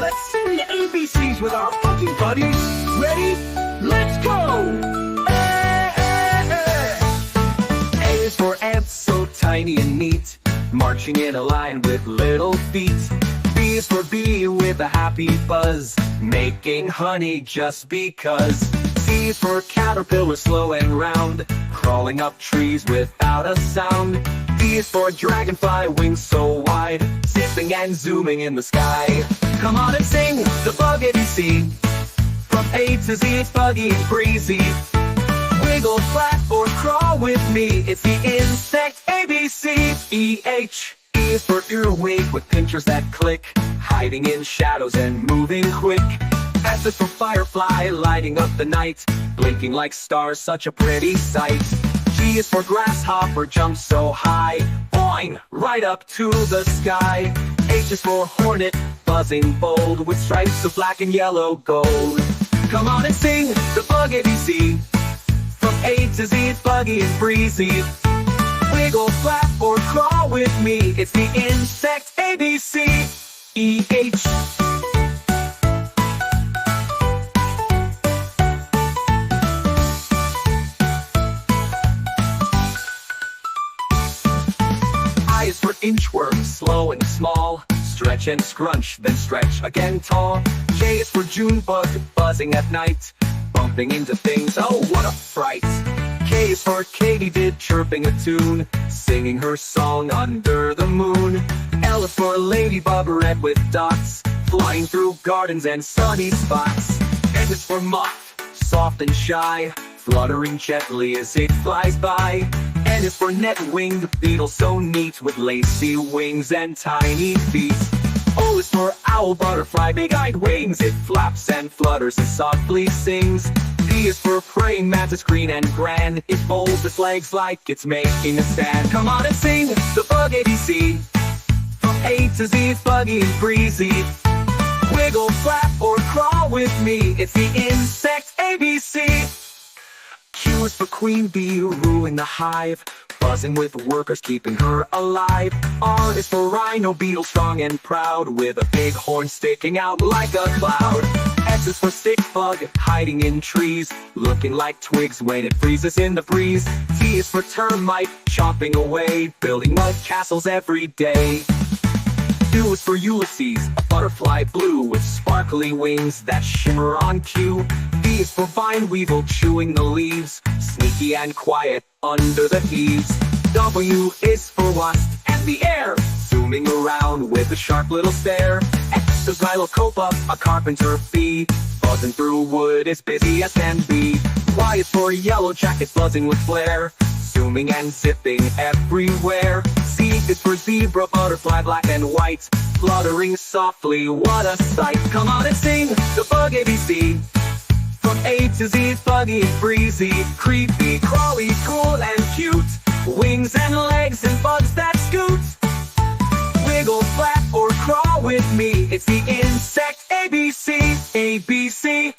Let's sing the ABCs with our funky buddies. Ready? Let's go! A is for ants, so tiny and neat, marching in a line with little feet. B is for bee with a happy buzz, making honey just because. C is for caterpillar, slow and round, crawling up trees without a sound. D is for dragonfly, wings so wide, zipping and zooming in the sky. Come on and sing the Bug ABC. From A to Z, it's buggy and breezy. Wiggle, flap, or crawl with me. It's the insect ABC. E-H. E is for earwig with pinchers that click, hiding in shadows and moving quick. S is for firefly, lighting up the night, blinking like stars, such a pretty sight. G is for grasshopper, jumps so high, boing, right up to the sky. H is for hornet, buzzing bold, with stripes of black and yellow gold. Come on and sing the Bug ABC. From A to Z, it's buggy and breezy. Wiggle, flap, or crawl with me. It's the insect ABC. E-H. I is for inchworm, slow and small, stretch and scrunch, then stretch again tall. J is for June bug, buzzing at night, bumping into things, oh what a fright. K is for katydid, chirping a tune, singing her song under the moon. L is for ladybug, red with dots, flying through gardens and sunny spots. N is for moth, soft and shy, fluttering gently as it flies by. N is for net-winged beetle, so neat, with lacy wings and tiny feet. O is for owl butterfly, big-eyed wings, it flaps and flutters and softly sings. P is for praying mantis, green and grand, it folds its legs like it's making a stand. Come on and sing the Bug ABC. From A to Z, it's buggy and breezy. Wiggle, flap, or crawl with me. It's the insect ABC. Q is for queen bee, ruling the hive, buzzing with workers, keeping her alive. R is for rhino beetle, strong and proud, with a big horn sticking out like a cloud. S is for stick bug, hiding in trees, looking like twigs when it freezes in the breeze. T is for termite, chomping away, building mud castles every day. U is for Ulysses, a butterfly blue with sparkly wings that shimmer on cue. V is for vine weevil, chewing the leaves, sneaky and quiet under the eaves. W is for wasp and the air, zooming around with a sharp little stare. X is Xylocopa, a carpenter bee, buzzing through wood as busy as can be. Y is for yellow jacket, buzzing with flair, zooming and zipping everywhere. Z is for zebra butterfly, black and white, fluttering softly, what a sight. Come on and sing the Bug ABC. From A to Z, it's buggy and breezy, creepy, crawly, cool and cute, wings and legs and bugs that scoot. Wiggle, flap, or crawl with me. It's the insect ABC. ABC.